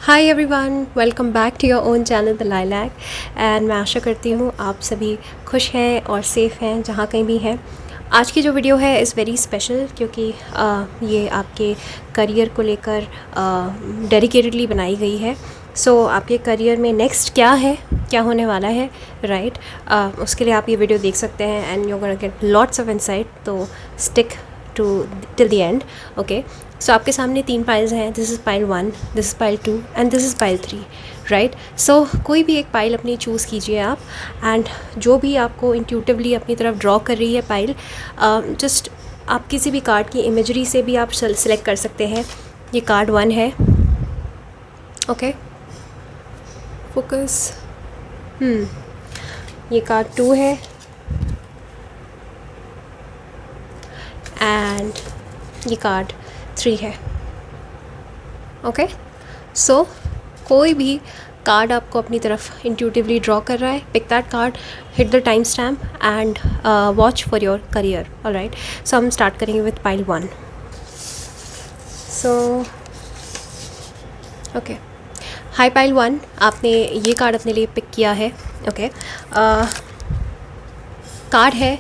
Hi everyone, welcome back to your own channel the Lilac. And मैं आशा करती हूँ आप सभी खुश हैं और सेफ़ हैं जहाँ कहीं भी हैं। आज की जो वीडियो है इज़ वेरी स्पेशल क्योंकि ये आपके करियर को लेकर डेडिकेटेडली बनाई गई है। सो आपके करियर में नेक्स्ट क्या है, क्या होने वाला है, राइट? उसके लिए आप ये वीडियो देख सकते हैं and you gonna get lots of insight. तो stick to till the end. Okay, so आपके सामने 3 पाइल्स हैं। This is pile 1, this is pile 2 and this is pile 3, right? So कोई भी एक पाइल अपनी चूज़ कीजिए आप, एंड जो भी आपको इंट्यूटिवली अपनी तरफ ड्रॉ कर रही है पाइल, जस्ट आप किसी भी कार्ड की इमेजरी से भी आप सेलेक्ट कर सकते हैं। ये कार्ड 1 है, ओके, फोकस। ये कार्ड 2 है एंड ये कार्ड 3 है। ओके, सो कोई भी कार्ड आपको अपनी तरफ इंट्यूटिवली ड्रॉ कर रहा है, pick that card, hit the time stamp and watch for your career. Alright, so हम स्टार्ट करेंगे with pile 1। So okay, hi pile 1, आपने ये कार्ड अपने लिए पिक किया है। ओके, कार्ड है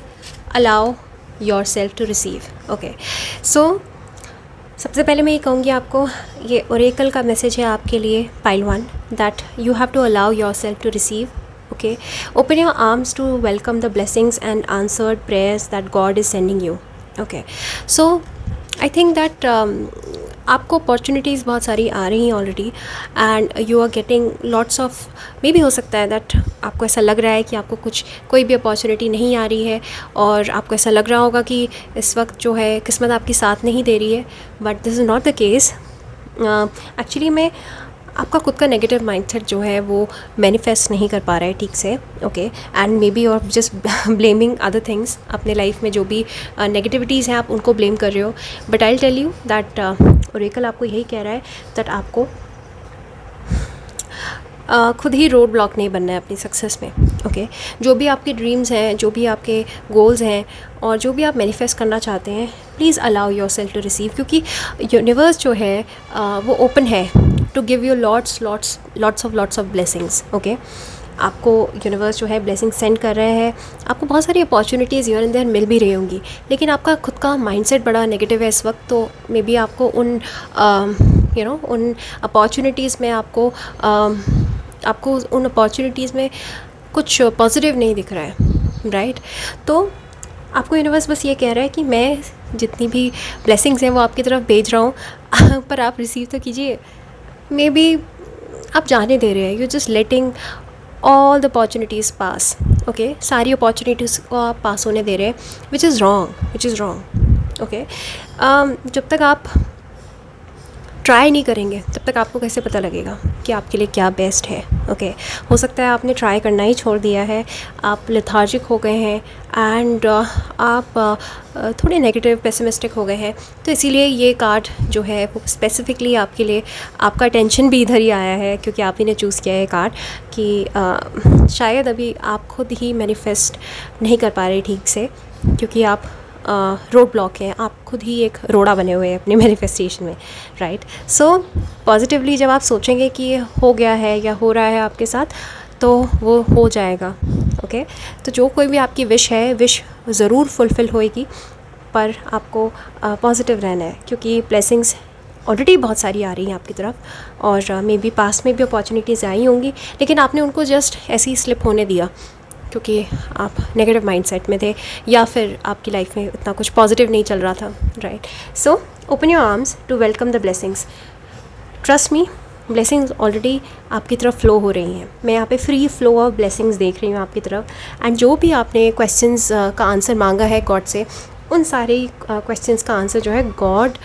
allow your self to receive. Okay, so सबसे पहले मैं ये कहूँगी आपको, ये ओरेकल का मैसेज है आपके लिए pile 1, that you have to allow your self to receive. Okay, open your arms to welcome the blessings and answered prayers that God is sending you. Okay, so I think that आपको opportunities बहुत सारी आ रही हैं already and you are getting lots of, मे भी हो सकता है दैट आपको ऐसा लग रहा है कि आपको कोई भी अपॉर्चुनिटी नहीं आ रही है और आपको ऐसा लग रहा होगा कि इस वक्त जो है किस्मत आपकी साथ नहीं दे रही है, but this is not the case. Actually में आपका खुद का नेगेटिव माइंडसेट जो है वो मैनिफेस्ट नहीं कर पा रहा है ठीक से। ओके, एंड मे बी और जस्ट ब्लेमिंग अदर थिंग्स, अपने लाइफ में जो भी नेगेटिविटीज़ हैं आप उनको ब्लेम कर रहे हो। But I tell you that oracle आपको यही कह रहा है दैट आपको खुद ही रोड ब्लॉक नहीं बनना है अपनी सक्सेस में। ओके, जो भी आपके ड्रीम्स हैं, जो भी आपके गोल्स हैं और जो भी आप मैनिफेस्ट करना चाहते हैं, please allow your self to receive, क्योंकि यूनिवर्स जो है वो ओपन है to give you lots of blessings. Okay, आपको यूनिवर्स जो है ब्लेसिंग सेंड कर रहे हैं, आपको बहुत सारी अपॉर्चुनिटीज़ हियर एंड देयर मिल भी रही होंगी, लेकिन आपका खुद का माइंडसेट बड़ा नेगेटिव है इस वक्त। तो मे बी आपको उन उन अपॉर्चुनिटीज़ में आपको उन अपॉर्चुनिटीज़ में कुछ पॉजिटिव नहीं दिख रहा है, राइट? तो आपको यूनिवर्स बस ये कह रहा है कि मैं जितनी भी ब्लेसिंग्स हैं वो आपकी तरफ भेज रहा हूँ पर आप रिसीव तो कीजिए। मे बी आप जाने दे रहे हैं, you just letting all the opportunities pass. Okay, सारी अपॉर्चुनिटीज़ को आप पास होने दे रहे हैं, विच इज़ रॉन्ग। ओके, जब तक आप ट्राई नहीं करेंगे तब तक आपको कैसे पता लगेगा कि आपके लिए क्या बेस्ट है। ओके, हो सकता है आपने ट्राई करना ही छोड़ दिया है, आप लेथार्जिक हो गए हैं एंड आप थोड़े नेगेटिव पेसिमिस्टिक हो गए हैं। तो इसीलिए ये कार्ड जो है वो स्पेसिफिकली आपके लिए, आपका टेंशन भी इधर ही आया है क्योंकि आप ही ने चूज़ किया है कार्ड कि शायद अभी आप खुद ही मैनिफेस्ट नहीं कर पा रहे ठीक से, क्योंकि आप रोड ब्लॉक है, आप खुद ही एक रोड़ा बने हुए हैं अपने मैनिफेस्टेशन में, राइट? सो पॉजिटिवली जब आप सोचेंगे कि ये हो गया है या हो रहा है आपके साथ, तो वो हो जाएगा। ओके, तो जो कोई भी आपकी विश है, विश ज़रूर फुलफ़िल होएगी, पर आपको पॉजिटिव रहना है क्योंकि ब्लेसिंग्स ऑलरेडी बहुत सारी आ रही हैं आपकी तरफ और मे बी पास में भी अपॉर्चुनिटीज़ आई होंगी, लेकिन आपने उनको जस्ट ऐसे ही स्लिप होने दिया क्योंकि आप नेगेटिव माइंडसेट में थे या फिर आपकी लाइफ में इतना कुछ पॉजिटिव नहीं चल रहा था, right? So open your arms to welcome the blessings. Trust me, blessings already आपकी तरफ फ़्लो हो रही हैं। मैं यहाँ पे फ्री फ्लो ऑफ ब्लेसिंग्स देख रही हूँ आपकी तरफ, एंड जो भी आपने क्वेश्चंस का आंसर मांगा है गॉड से, उन सारे क्वेश्चंस का आंसर जो है गॉड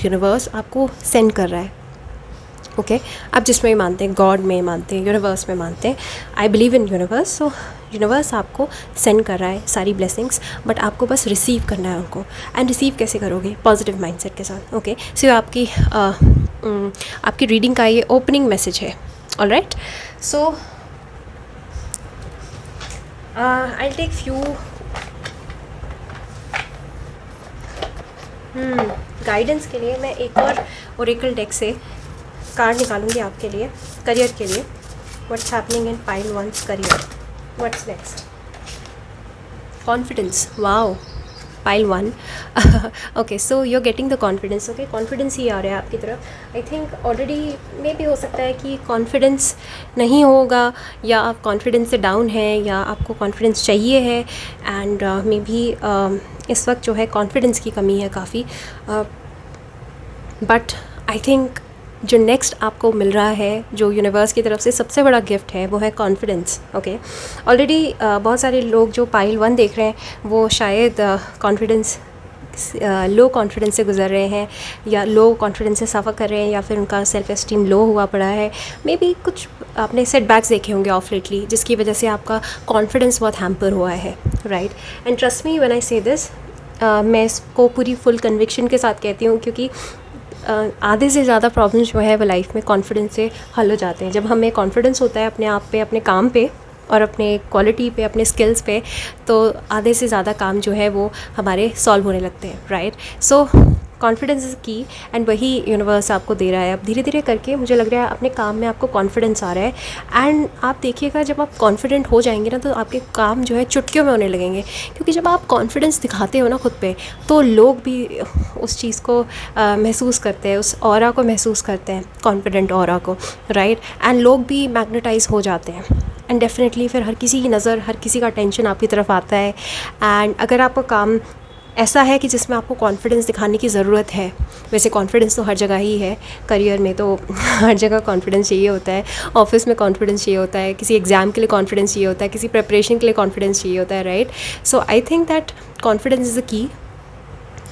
यूनिवर्स आपको सेंड कर रहा है। ओके, आप जिसमें मानते हैं, गॉड में मानते हैं, यूनिवर्स में मानते हैं, I believe in universe. So universe आपको सेंड कर रहा है सारी ब्लेसिंग्स, बट आपको बस रिसीव करना है उनको। एंड रिसीव कैसे करोगे? पॉजिटिव माइंडसेट के साथ। ओके, सो आपकी रीडिंग का ये ओपनिंग मैसेज है। Alright, so I take few guidance के लिए मैं एक और ओरेकल डेक से कार्ड निकालूंगी आपके लिए, करियर के लिए. What's happening in pile 1 career, what's next. Confidence, wow, pile 1. Okay, so you are getting the confidence. Okay, confidence ही आ रहा है आपकी तरफ. आई थिंक ऑलरेडी मे भी हो सकता है कि कॉन्फिडेंस नहीं होगा, या आप कॉन्फिडेंस से डाउन हैं, या आपको कॉन्फिडेंस चाहिए है. एंड मे बी इस वक्त जो है कॉन्फिडेंस की कमी है काफ़ी. बट आई थिंक जो नेक्स्ट आपको मिल रहा है, जो यूनिवर्स की तरफ से सबसे बड़ा गिफ्ट है, वो है कॉन्फिडेंस. ओके, ऑलरेडी बहुत सारे लोग जो पाइल 1 देख रहे हैं वो शायद कॉन्फिडेंस लो कॉन्फिडेंस से गुजर रहे हैं, या लो कॉन्फिडेंस से सफ़र कर रहे हैं, या फिर उनका सेल्फ एस्टीम लो हुआ पड़ा है. मे बी कुछ आपने सेटबैक्स देखे होंगे ऑफ लेटली, जिसकी वजह से आपका कॉन्फिडेंस बहुत हैम्पर हुआ है, right. And trust me when I से दिस, मैं इसको पूरी फुल कन्विक्शन के साथ कहती हूँ, क्योंकि आधे से ज़्यादा प्रॉब्लम्स जो है वो लाइफ में कॉन्फिडेंस से हल हो जाते हैं. जब हमें कॉन्फिडेंस होता है अपने आप पे, अपने काम पे, और अपने क्वालिटी पे, अपने स्किल्स पे, तो आधे से ज़्यादा काम जो है वो हमारे सॉल्व होने लगते हैं, राइट. सो कॉन्फिडेंस इज़ की, एंड वही यूनिवर्स आपको दे रहा है. अब धीरे धीरे करके मुझे लग रहा है अपने काम में आपको कॉन्फिडेंस आ रहा है. एंड आप देखिएगा, जब आप कॉन्फिडेंट हो जाएंगे ना, तो आपके काम जो है चुटकियों में होने लगेंगे. क्योंकि जब आप कॉन्फिडेंस दिखाते हो ना खुद पे, तो लोग भी उस चीज़ को महसूस करते हैं, उस ऑरा को महसूस करते हैं, कॉन्फिडेंट ऑरा को, राइट. एंड लोग भी मैग्नेटाइज हो जाते हैं. एंड डेफिनेटली फिर हर किसी की नज़र, हर किसी का अटेंशन आपकी तरफ आता है. एंड अगर आपका काम ऐसा है कि जिसमें आपको कॉन्फिडेंस दिखाने की ज़रूरत है, वैसे कॉन्फिडेंस तो हर जगह ही है, करियर में तो हर जगह कॉन्फिडेंस चाहिए होता है, ऑफिस में कॉन्फिडेंस चाहिए होता है, किसी एग्ज़ाम के लिए कॉन्फिडेंस चाहिए होता है, किसी प्रिपरेशन के लिए कॉन्फिडेंस चाहिए होता है, right. So I think that confidence is the key,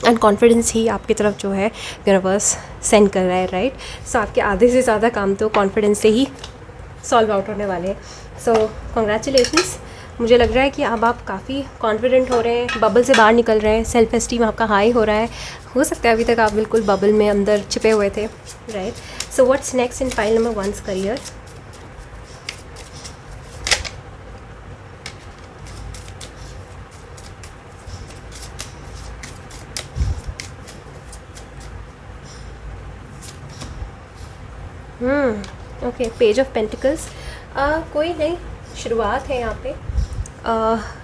and confidence ही आपकी तरफ जो है यूनिवर्स सेंड कर रहा है, राइट. सो आपके आधे से ज़्यादा काम तो कॉन्फिडेंस से ही सॉल्व आउट होने वाले हैं. सो कॉन्ग्रेचुलेशंस. मुझे लग रहा है कि अब आप काफ़ी कॉन्फिडेंट हो रहे हैं, बबल से बाहर निकल रहे हैं, सेल्फ एस्टीम आपका हाई हो रहा है. हो सकता है अभी तक आप बिल्कुल बबल में अंदर छिपे हुए थे, right. So what's next in file number 1 career. Okay, page of pentacles. कोई नई शुरुआत है यहाँ पे.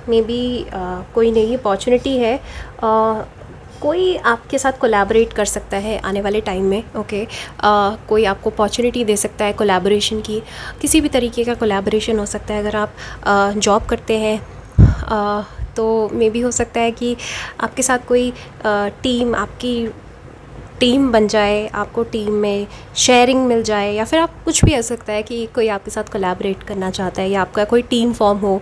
मे बी कोई नई अपॉर्चुनिटी है. कोई आपके साथ कोलैबोरेट कर सकता है आने वाले टाइम में. ओके, कोई आपको अपॉर्चुनिटी दे सकता है कोलैबोरेशन की. किसी भी तरीके का कोलैबोरेशन हो सकता है. अगर आप जॉब करते हैं तो मे बी हो सकता है कि आपके साथ कोई टीम, आपकी टीम बन जाए, आपको टीम में शेयरिंग मिल जाए, या फिर आप कुछ भी हो सकता है कि कोई आपके साथ कोलैबोरेट करना चाहता है, या आपका कोई टीम फॉर्म हो,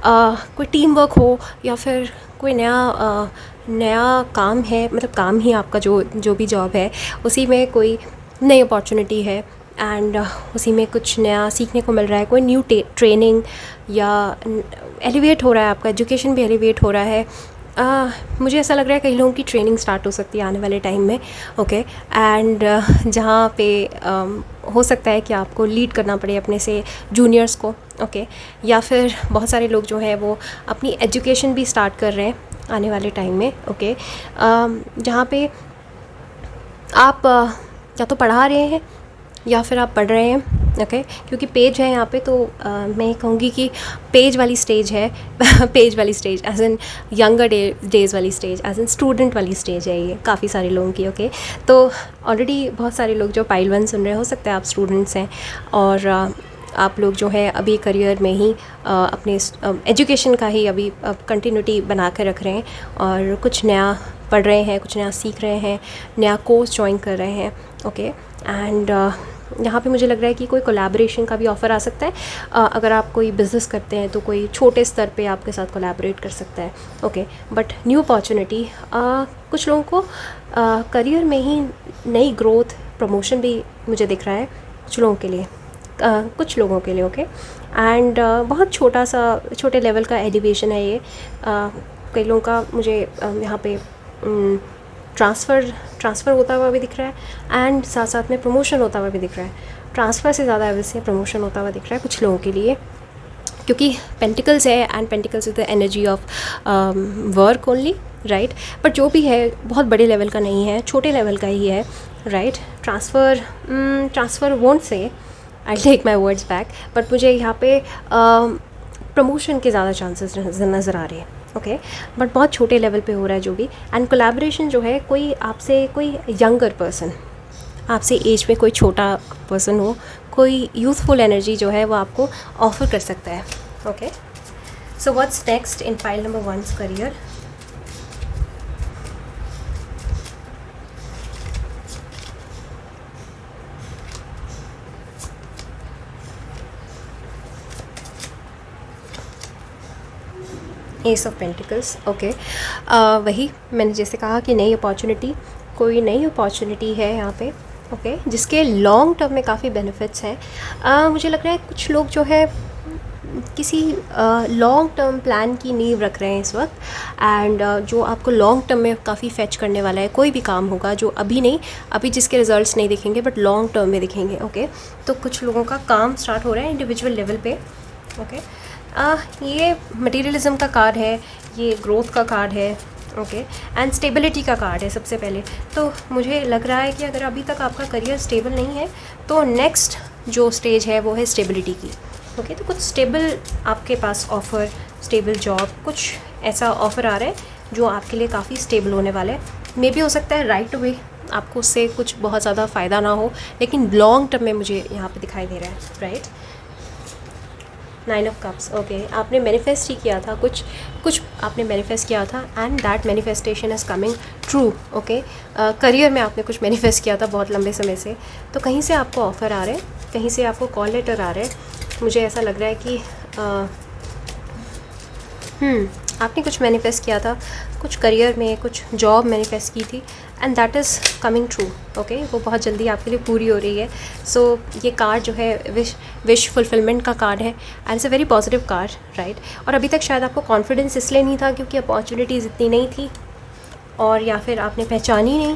कोई टीम वर्क हो, या फिर कोई नया काम है, मतलब काम ही आपका जो भी जॉब है, उसी में कोई नई अपॉर्चुनिटी है. एंड उसी में कुछ नया सीखने को मिल रहा है, कोई न्यू ट्रेनिंग, या एलिवेट हो रहा है, आपका एजुकेशन भी एलिवेट हो रहा है. मुझे ऐसा लग रहा है कई लोगों की ट्रेनिंग स्टार्ट हो सकती है आने वाले टाइम में. ओके, एंड जहाँ पे हो सकता है कि आपको लीड करना पड़े अपने से जूनियर्स को. ओके, या फिर बहुत सारे लोग जो है वो अपनी एजुकेशन भी स्टार्ट कर रहे हैं आने वाले टाइम में. ओके, जहाँ पे आप या तो पढ़ा रहे हैं या फिर आप पढ़ रहे हैं. ओके, क्योंकि पेज है यहाँ पे, तो मैं कहूँगी कि पेज वाली स्टेज है. पेज वाली stage as an younger days वाली स्टेज, एज एन स्टूडेंट वाली स्टेज है ये काफ़ी सारे लोगों की. ओके, तो ऑलरेडी बहुत सारे लोग जो पाइल 1 सुन रहे हैं, हो सकता है आप स्टूडेंट्स हैं, और आप लोग जो है अभी करियर में ही अपने एजुकेशन का ही अभी कंटिन्यूटी बना कर रख रहे हैं, और कुछ नया पढ़ रहे हैं, कुछ नया सीख रहे हैं, नया कोर्स ज्वाइन कर रहे हैं. ओके, एंड यहाँ पे मुझे लग रहा है कि कोई कोलैबोरेशन का भी ऑफ़र आ सकता है. अगर आप कोई बिज़नेस करते हैं तो कोई छोटे स्तर पे आपके साथ कोलैबोरेट कर सकता है. ओके, बट न्यू अपॉर्चुनिटी, कुछ लोगों को करियर में ही नई ग्रोथ, प्रमोशन भी मुझे दिख रहा है कुछ लोगों के लिए, ओके. एंड बहुत छोटे लेवल का एलिवेशन है ये. कई लोगों का मुझे यहाँ पे ट्रांसफ़र होता हुआ भी दिख रहा है, एंड साथ साथ में प्रमोशन होता हुआ भी दिख रहा है. ट्रांसफ़र से ज़्यादा वैसे प्रमोशन होता हुआ दिख रहा है कुछ लोगों के लिए, क्योंकि पेंटिकल्स है, and pentacles is the energy of work only. Right. But जो भी है बहुत बड़े लेवल का नहीं है, छोटे लेवल का ही है, right. Transfer won't say, I take my words back, but मुझे यहाँ पे प्रमोशन के ज़्यादा चांसेस नज़र आ रहे हैं, ओके। बट बहुत छोटे लेवल पे हो रहा है जो भी। एंड कोलैबोरेशन जो है, कोई आपसे कोई यंगर पर्सन, आपसे एज में कोई छोटा पर्सन हो, कोई यूथफुल एनर्जी जो है वो आपको ऑफर कर सकता है, okay. So what's next in file number 1's career? S of pentacles, okay. वही मैंने जैसे कहा कि नई अपॉर्चुनिटी, कोई नई अपॉर्चुनिटी है यहाँ पे, ओके, जिसके लॉन्ग टर्म में काफ़ी बेनिफिट्स हैं। मुझे लग रहा है कुछ लोग जो है किसी लॉन्ग टर्म प्लान की नींव रख रहे हैं इस वक्त, एंड जो आपको लॉन्ग टर्म में काफ़ी फेच करने वाला है। कोई भी काम होगा जो अभी नहीं, अभी जिसके रिजल्ट्स नहीं दिखेंगे बट लॉन्ग टर्म में दिखेंगे, ओके। तो कुछ लोगों का काम स्टार्ट हो रहा है इंडिविजुअल लेवल पे, ओके। ये मटेरियलिज्म का कार्ड है, ये ग्रोथ का कार्ड है, ओके, एंड स्टेबिलिटी का कार्ड है सबसे पहले। तो मुझे लग रहा है कि अगर अभी तक आपका करियर स्टेबल नहीं है तो नेक्स्ट जो स्टेज है वो है स्टेबिलिटी की, ओके। तो कुछ स्टेबल आपके पास ऑफ़र, स्टेबल जॉब, कुछ ऐसा ऑफ़र आ रहा है जो आपके लिए काफ़ी स्टेबल होने वाला है। मे भी हो सकता है राइट अवे आपको उससे कुछ बहुत ज़्यादा फ़ायदा ना हो, लेकिन लॉन्ग टर्म में मुझे यहाँ पे दिखाई दे रहा है, राइट। 9 of cups, okay. आपने मैनिफेस्ट ही किया था, कुछ आपने मैनिफेस्ट किया था, and that manifestation is coming true, okay. Career में आपने कुछ मैनिफेस्ट किया था बहुत लंबे समय से, तो कहीं से आपको ऑफ़र आ रहे हैं, कहीं से आपको कॉल लेटर आ रहे हैं। मुझे ऐसा लग रहा है कि आपने कुछ मैनिफेस्ट किया था, कुछ करियर में कुछ जॉब मैनिफेस्ट की थी, and that is coming true, okay. वो बहुत जल्दी आपके लिए पूरी हो रही है। सो ये कार्ड जो है विश फुलफिलमेंट का कार्ड है, and it's a very positive card, right. और अभी तक शायद आपको कॉन्फिडेंस इसलिए नहीं था क्योंकि अपॉर्चुनिटीज़ इतनी नहीं थी, और या फिर आपने पहचानी नहीं,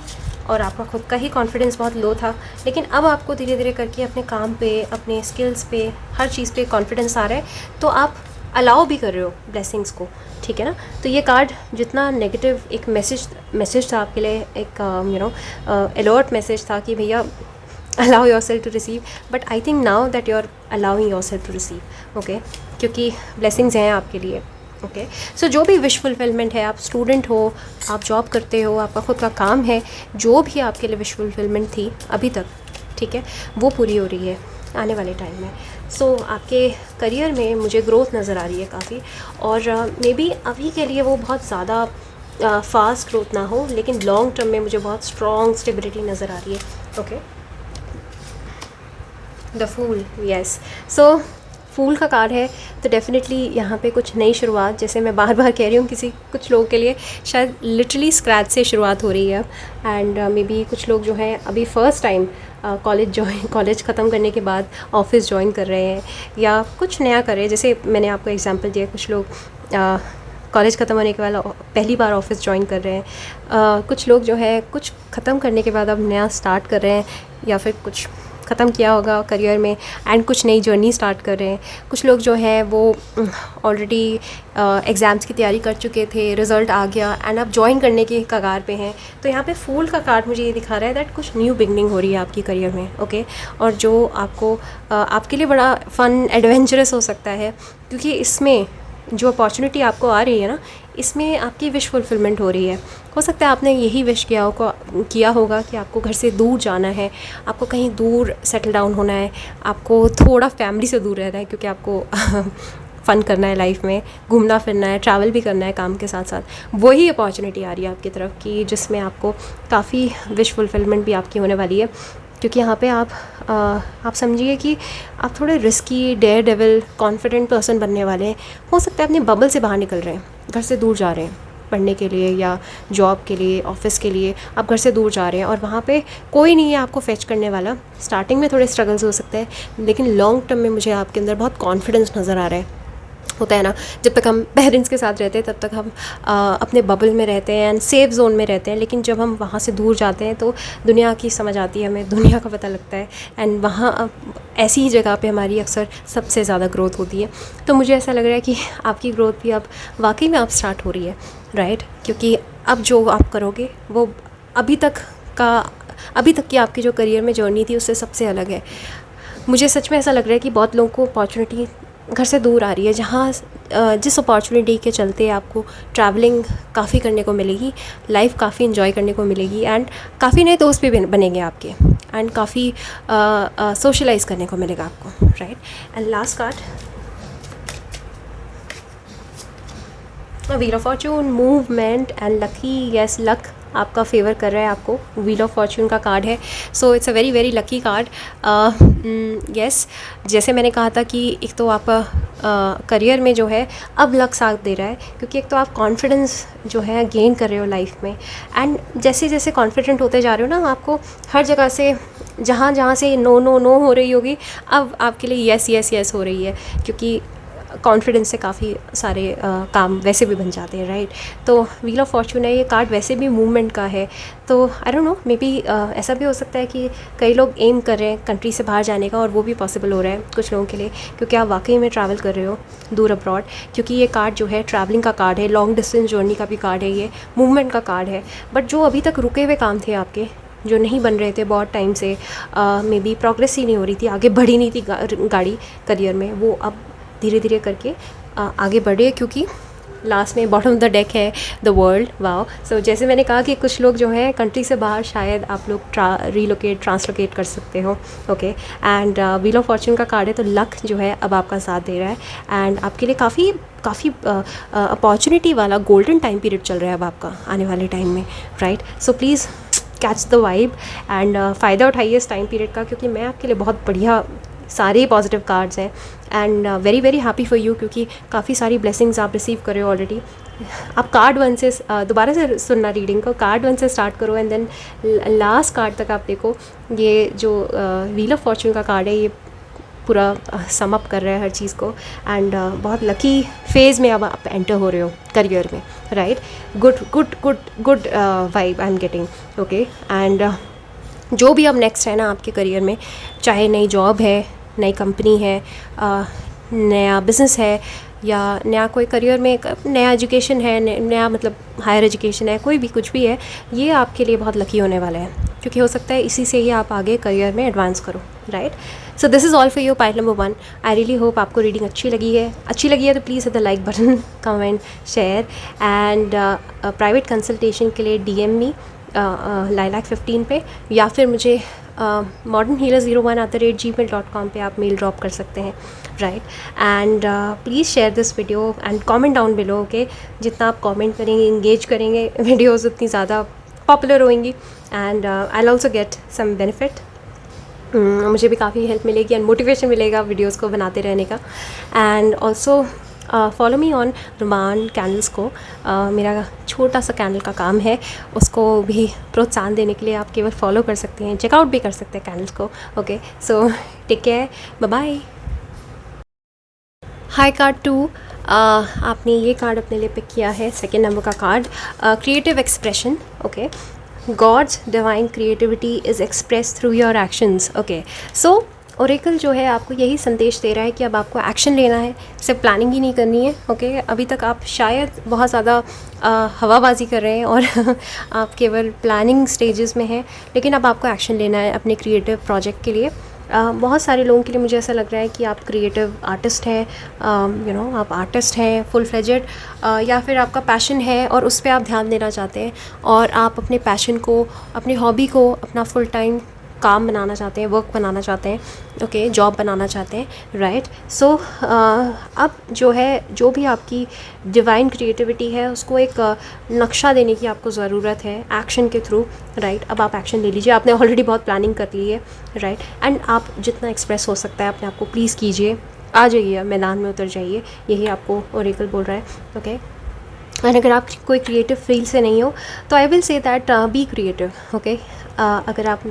और आपका खुद का ही कॉन्फिडेंस बहुत लो था। लेकिन अब आपको धीरे धीरे करके अपने काम पे, अपने स्किल्स पे, हर चीज़ पे कॉन्फिडेंस आ रहा है, तो आप अलाउ भी कर रहे हो ब्लेसिंग्स को, ठीक है ना। तो ये कार्ड जितना नेगेटिव एक मैसेज था आपके लिए, एक अलर्ट मैसेज था कि भैया allow your self to receive, but I think now that you are allowing your self to receive, okay, क्योंकि ब्लेसिंग्स हैं आपके लिए, ओके। सो जो भी विश फुलफिलमेंट है, आप स्टूडेंट हो, आप जॉब करते हो, आपका खुद का काम है, जो भी आपके लिए विश फुलफिलमेंट थी अभी तक, ठीक है, वो पूरी हो रही है आने वाले टाइम में। सो आपके करियर में मुझे ग्रोथ नज़र आ रही है काफ़ी, और मे बी अभी के लिए वो बहुत ज़्यादा फास्ट ग्रोथ ना हो, लेकिन लॉन्ग टर्म में मुझे बहुत स्ट्रॉन्ग स्टेबिलिटी नज़र आ रही है, okay. The fool, yes. So fool का कार्ड है, तो डेफिनेटली यहाँ पे कुछ नई शुरुआत, जैसे मैं बार बार कह रही हूँ, कुछ लोगों के लिए शायद लिटरली स्क्रैच से शुरुआत हो रही है। एंड मे बी कुछ लोग जो हैं अभी फ़र्स्ट टाइम कॉलेज ख़त्म करने के बाद ऑफिस ज्वाइन कर रहे हैं, या कुछ नया कर रहे हैं। जैसे मैंने आपको एग्जांपल दिया, कुछ लोग कॉलेज ख़त्म होने के बाद पहली बार ऑफिस ज्वाइन कर रहे हैं, कुछ लोग जो है कुछ ख़त्म करने के बाद अब नया स्टार्ट कर रहे हैं, या फिर कुछ ख़त्म किया होगा करियर में एंड कुछ नई जर्नी स्टार्ट कर रहे हैं। कुछ लोग जो हैं वो ऑलरेडी एग्ज़ाम्स की तैयारी कर चुके थे, रिज़ल्ट आ गया एंड अब ज्वाइन करने की कगार पे हैं। तो यहाँ पे फूल का कार्ड मुझे ये दिखा रहा है दैट कुछ न्यू बिगनिंग हो रही है आपकी करियर में, ओके। और जो आपके लिए बड़ा फ़न एडवेंचरस हो सकता है, क्योंकि इसमें जो अपॉर्चुनिटी आपको आ रही है ना, इसमें आपकी विश फुलफिलमेंट हो रही है। हो सकता है आपने यही विश किया होगा कि आपको घर से दूर जाना है, आपको कहीं दूर सेटल डाउन होना है, आपको थोड़ा फैमिली से दूर रहना है, क्योंकि आपको फ़न करना है लाइफ में, घूमना फिरना है, ट्रैवल भी करना है काम के साथ साथ। वही अपॉर्चुनिटी आ रही है आपकी तरफ की, जिसमें आपको काफ़ी विश फुलफिलमेंट भी आपकी होने वाली है। क्योंकि यहाँ पे आप समझिए कि आप थोड़े risky, daredevil, confident person बनने वाले हैं। हो सकता है अपने बबल से बाहर निकल रहे हैं, घर से दूर जा रहे हैं पढ़ने के लिए या जॉब के लिए, ऑफिस के लिए, आप घर से दूर जा रहे हैं और वहाँ पे कोई नहीं है आपको फेच करने वाला। स्टार्टिंग में थोड़े स्ट्रगल्स हो सकते हैं, लेकिन लॉन्ग टर्म में मुझे आपके अंदर बहुत कॉन्फिडेंस नज़र आ रहा है। होता है ना, जब तक हम पेरेंट्स के साथ रहते हैं तब तक हम अपने बबल में रहते हैं एंड सेफ जोन में रहते हैं, लेकिन जब हम वहाँ से दूर जाते हैं तो दुनिया की समझ आती है, हमें दुनिया का पता लगता है, एंड वहाँ ऐसी ही जगह पे हमारी अक्सर सबसे ज़्यादा ग्रोथ होती है। तो मुझे ऐसा लग रहा है कि आपकी ग्रोथ भी अब वाकई में अब स्टार्ट हो रही है, राइट। क्योंकि अब जो आप करोगे वो अभी तक का अभी तक की आपकी जो करियर में जर्नी थी उससे सबसे अलग है। मुझे सच में ऐसा लग रहा है कि बहुत लोगों को अपॉर्चुनिटी घर से दूर आ रही है, जहाँ जिस अपॉर्चुनिटी के चलते आपको ट्रैवलिंग काफ़ी करने को मिलेगी, लाइफ काफ़ी इन्जॉय करने को मिलेगी, एंड काफ़ी नए दोस्त भी बनेंगे आपके, एंड काफ़ी सोशलाइज करने को मिलेगा आपको, right. And last card, wheel of Fortune, movement and lucky. Yes, luck आपका फेवर कर रहा है आपको, व्हील ऑफ फॉर्चून का कार्ड है, so it's a very very lucky card. Yes, जैसे मैंने कहा था कि एक तो आपका करियर में जो है अब लक साथ दे रहा है, क्योंकि एक तो आप कॉन्फिडेंस जो है गेन कर रहे हो लाइफ में, एंड जैसे जैसे कॉन्फिडेंट होते जा रहे हो ना, आपको हर जगह से जहाँ जहाँ से नो नो नो हो रही होगी, अब आपके लिए यस यस यस हो रही है, क्योंकि कॉन्फिडेंस से काफ़ी सारे काम वैसे भी बन जाते हैं, राइट। तो व्हील ऑफ फॉर्चून है ये कार्ड, वैसे भी मूवमेंट का है, तो I don't know, may be ऐसा भी हो सकता है कि कई लोग एम कर रहे हैं कंट्री से बाहर जाने का, और वो भी पॉसिबल हो रहा है कुछ लोगों के लिए, क्योंकि आप वाकई में ट्रैवल कर रहे हो दूर अब्रॉड, क्योंकि ये कार्ड जो है ट्रैवलिंग का कार्ड है, लॉन्ग डिस्टेंस जर्नी का भी कार्ड है, ये मूवमेंट का कार्ड है। बट जो अभी तक रुके हुए काम थे आपके, जो नहीं बन रहे थे बहुत टाइम से, मे बी प्रोग्रेस ही नहीं हो रही थी, आगे बढ़ी नहीं थी गाड़ी करियर में, वो अब धीरे धीरे करके आगे बढ़े, क्योंकि लास्ट में बॉटम ऑफ द डेक है द वर्ल्ड। वाओ, सो जैसे मैंने कहा कि कुछ लोग जो है कंट्री से बाहर शायद आप लोग ट्रांसलोकेट कर सकते हो, okay. And wheel of Fortune का कार्ड है, तो लक जो है अब आपका साथ दे रहा है, एंड आपके लिए काफ़ी अपॉर्चुनिटी वाला गोल्डन टाइम पीरियड चल रहा है अब आपका आने वाले टाइम में, right. So please catch the vibe and फ़ायदा उठाइए इस टाइम पीरियड का, क्योंकि मैं आपके लिए बहुत बढ़िया सारे पॉजिटिव कार्ड्स हैं, and very very happy for you, क्योंकि काफ़ी सारी ब्लेसिंग्स आप रिसीव कर रहे हो ऑलरेडी। आप कार्ड 1 से दोबारा से सुनना रीडिंग को, कार्ड 1 से स्टार्ट करो एंड देन लास्ट कार्ड तक आप देखो। ये जो व्हील ऑफ फॉर्चून का कार्ड है, ये पूरा सम अप कर रहा है हर चीज़ को, एंड बहुत लकी फेज़ में अब आप एंटर हो रहे हो करियर में, right. Good good good good vibe I am getting, okay. And जो भी अब नेक्स्ट है ना आपके करियर में, चाहे नई जॉब है, नई कंपनी है, नया बिज़नेस है, या नया कोई करियर में नया एजुकेशन है, नया मतलब हायर एजुकेशन है, कोई भी कुछ भी है, ये आपके लिए बहुत लकी होने वाला है, क्योंकि हो सकता है इसी से ही आप आगे करियर में एडवांस करो, right. So this is all for you part number 1। I really hope आपको रीडिंग अच्छी लगी है तो please hit the like button, comment, share, and private consultation के लिए DM मी lilac15 पे, या फिर मुझे modernhealer01@gmail.com पे आप मेल ड्रॉप कर सकते हैं, right. And please share this video and comment down below, okay. जितना आप कमेंट करेंगे, इंगेज करेंगे वीडियोज़, उतनी ज़्यादा पॉपुलर होंगी, and I will also get some benefit. मुझे भी काफ़ी हेल्प मिलेगी एंड मोटिवेशन मिलेगा वीडियोज़ को बनाते रहने का। And also follow me on Ruman candles को, मेरा छोटा सा कैंडल का काम है, उसको भी प्रोत्साहन देने के लिए आप केवल फॉलो कर सकते हैं, चेकआउट भी कर सकते हैं कैंडल्स को, okay. So take care, bye bye. Hi card 2, आपने ये कार्ड अपने लिए पिक किया है, सेकेंड नंबर का card, creative expression, okay. God's divine creativity is express through your actions, okay. So oracle जो है आपको यही संदेश दे रहा है कि अब आपको एक्शन लेना है, सिर्फ प्लानिंग ही नहीं करनी है, ओके। अभी तक आप शायद बहुत ज़्यादा हवाबाजी कर रहे हैं और आप केवल प्लानिंग स्टेजेस में हैं, लेकिन अब आपको एक्शन लेना है अपने क्रिएटिव प्रोजेक्ट के लिए। बहुत सारे लोगों के लिए मुझे ऐसा लग रहा है कि आप क्रिएटिव आर्टिस्ट हैं, आप आर्टिस्ट हैं फुल फ्लेजेड, या फिर आपका पैशन है और उस पर आप ध्यान देना चाहते हैं, और आप अपने पैशन को, अपनी हॉबी को अपना फुल टाइम काम बनाना चाहते हैं, वर्क बनाना चाहते हैं, ओके, जॉब बनाना चाहते हैं, राइट। सो अब जो है, जो भी आपकी डिवाइन क्रिएटिविटी है, उसको एक नक्शा देने की आपको ज़रूरत है एक्शन के थ्रू, राइट। अब आप एक्शन ले लीजिए, आपने ऑलरेडी बहुत प्लानिंग कर ली है, राइट। एंड आप जितना एक्सप्रेस हो सकता है अपने आप को प्लीज़ कीजिए, आ जाइए मैदान में, उतर जाइए, यही आपको ओरेकल बोल रहा है, ओके। एंड अगर आप कोई क्रिएटिव फील्ड से नहीं हो तो I will say that be creative, okay. अगर आप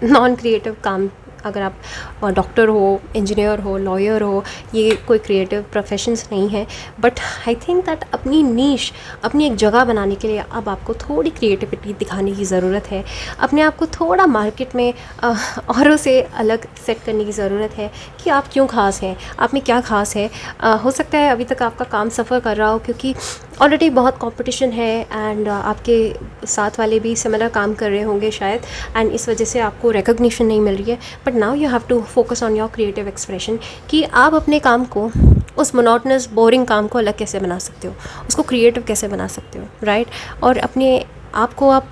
नॉन क्रिएटिव काम, अगर आप डॉक्टर हो, इंजीनियर हो, लॉयर हो, ये कोई क्रिएटिव प्रोफेशंस नहीं है, बट आई थिंक दैट अपनी नीश, अपनी एक जगह बनाने के लिए अब आपको थोड़ी क्रिएटिविटी दिखाने की ज़रूरत है, अपने आप को थोड़ा मार्केट में औरों से अलग सेट करने की ज़रूरत है कि आप क्यों ख़ास हैं, आप में क्या ख़ास है। हो सकता है अभी तक आपका काम सफ़र कर रहा हो, क्योंकि ऑलरेडी बहुत कंपटीशन है एंड आपके साथ वाले भी सिमिलर काम कर रहे होंगे शायद, एंड इस वजह से आपको रिकॉग्निशन नहीं मिल रही है. But now you have to focus on your creative expression कि आप अपने काम को, उस मोनोटनस बोरिंग काम को अलग कैसे बना सकते हो, उसको क्रिएटिव कैसे बना सकते हो, राइट. और अपने आप को आप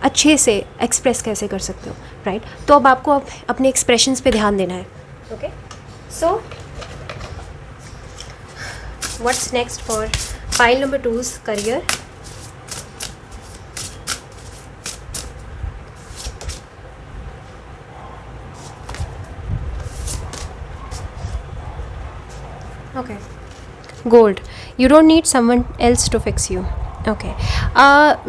अच्छे से एक्सप्रेस कैसे कर सकते हो, राइट. तो अब आपको अपने एक्सप्रेशंस पे ध्यान देना है. Okay, so what's next for file number 2's career. Okay, gold. You don't need someone else to fix you. Okay,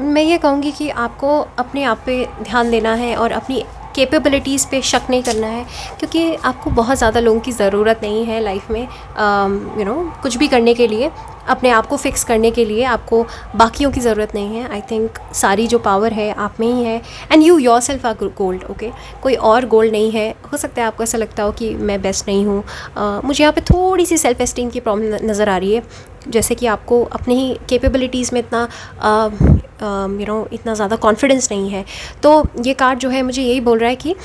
मैं ये कहूँगी कि आपको अपने आप पे ध्यान देना है और अपनी कैपेबिलिटीज़ पे शक नहीं करना है, क्योंकि आपको बहुत ज़्यादा लोगों की ज़रूरत नहीं है लाइफ में. कुछ भी करने के लिए, अपने आप को फिक्स करने के लिए आपको बाकियों की ज़रूरत नहीं है. आई थिंक सारी जो पावर है आप में ही है, and you your self are gold. Okay, कोई और गोल्ड नहीं है. हो सकता है आपको ऐसा लगता हो कि मैं बेस्ट नहीं हूँ. मुझे यहाँ पे थोड़ी सी सेल्फ एस्टीम की प्रॉब्लम नज़र आ रही है, जैसे कि आपको अपने ही कैपेबिलिटीज़ में इतना इतना ज़्यादा कॉन्फिडेंस नहीं है. तो ये कार्ड जो है मुझे यही बोल रहा है कि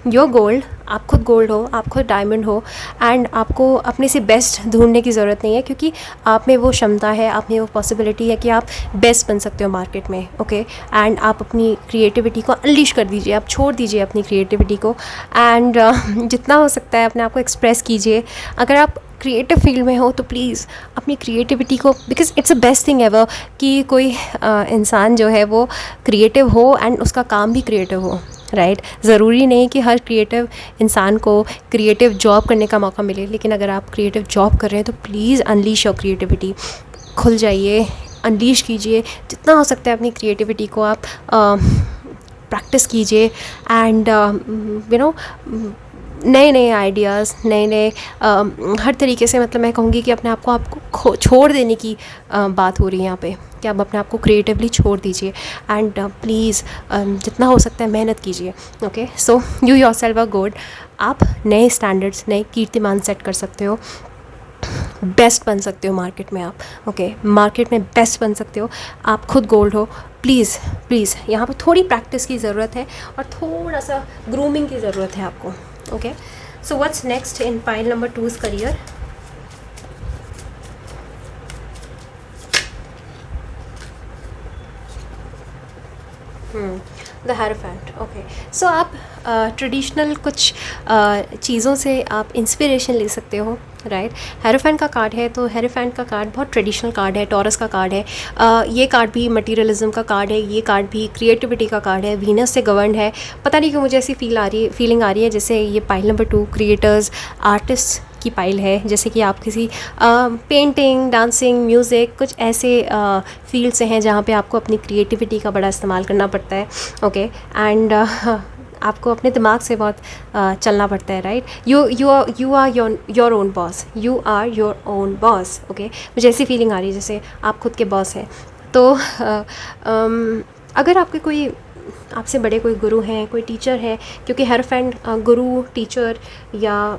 योर गोल्ड, आप खुद गोल्ड हो, आप खुद डायमंड हो, एंड आपको अपने से बेस्ट ढूंढने की ज़रूरत नहीं है, क्योंकि आप में वो क्षमता है, आप में वो पॉसिबिलिटी है कि आप बेस्ट बन सकते हो मार्केट में. ओके, एंड आप अपनी क्रिएटिविटी को अनलीश कर दीजिए, आप छोड़ दीजिए अपनी क्रिएटिविटी को, एंड जितना हो सकता है अपने आप को एक्सप्रेस कीजिए. अगर आप क्रिएटिव फील्ड में हो तो प्लीज़ अपनी क्रिएटिविटी को, because it's a best thing ever कि कोई इंसान जो है वो क्रिएटिव हो एंड उसका काम भी क्रिएटिव हो, राइट. ज़रूरी नहीं कि हर क्रिएटिव इंसान को क्रिएटिव जॉब करने का मौका मिले, लेकिन अगर आप क्रिएटिव जॉब कर रहे हैं तो प्लीज़ अनलीश योर क्रिएटिविटी. खुल जाइए, अनलीश कीजिए जितना हो सकता है अपनी क्रिएटिविटी को. आप प्रैक्टिस कीजिए एंड नए नए आइडियाज़, नए हर तरीके से, मतलब मैं कहूँगी कि अपने आप को आपको छोड़ देने की बात हो रही है यहाँ पे, कि आप अपने आप को क्रिएटिवली छोड़ दीजिए एंड प्लीज़ जितना हो सकता है मेहनत कीजिए. Okay, so you yourself are good. आप नए स्टैंडर्ड्स, नए कीर्तिमान सेट कर सकते हो, बेस्ट बन सकते हो मार्केट में आप. ओके, मार्केट में बेस्ट बन सकते हो, आप खुद गोल्ड हो. प्लीज़ प्लीज़ यहाँ पर थोड़ी प्रैक्टिस की ज़रूरत है और थोड़ा सा ग्रूमिंग की ज़रूरत है आपको. Okay, so what's next in pile number 2's career. The hierophant. Okay, so आप ट्रेडिशनल कुछ चीज़ों से आप इंस्पिरेशन ले सकते हो, राइट. हेरोफेंट का कार्ड है, तो हेरोफेंट का कार्ड बहुत ट्रेडिशनल कार्ड है, टॉरस का कार्ड है. ये कार्ड भी मटीरियलिज्म का कार्ड है, ये कार्ड भी क्रिएटिविटी का कार्ड है, वीनस से गवर्नड है. पता नहीं क्यों मुझे ऐसी फीलिंग आ रही है जैसे ये पाइल नंबर 2 क्रिएटर्स, आर्टिस्ट की पाइल है, जैसे कि आप किसी पेंटिंग, डांसिंग, म्यूज़िक, कुछ ऐसे फील्ड से हैं जहाँ पे आपको अपनी क्रिएटिविटी का बड़ा इस्तेमाल करना पड़ता है. ओके, एंड आपको अपने दिमाग से बहुत चलना पड़ता है, right. You are your own boss, you are your own boss. Okay, मुझे ऐसी फीलिंग आ रही है जैसे आप खुद के बॉस हैं. तो अगर आपके कोई आपसे बड़े कोई गुरु हैं, कोई टीचर है, क्योंकि हेरोफेंट गुरु, टीचर या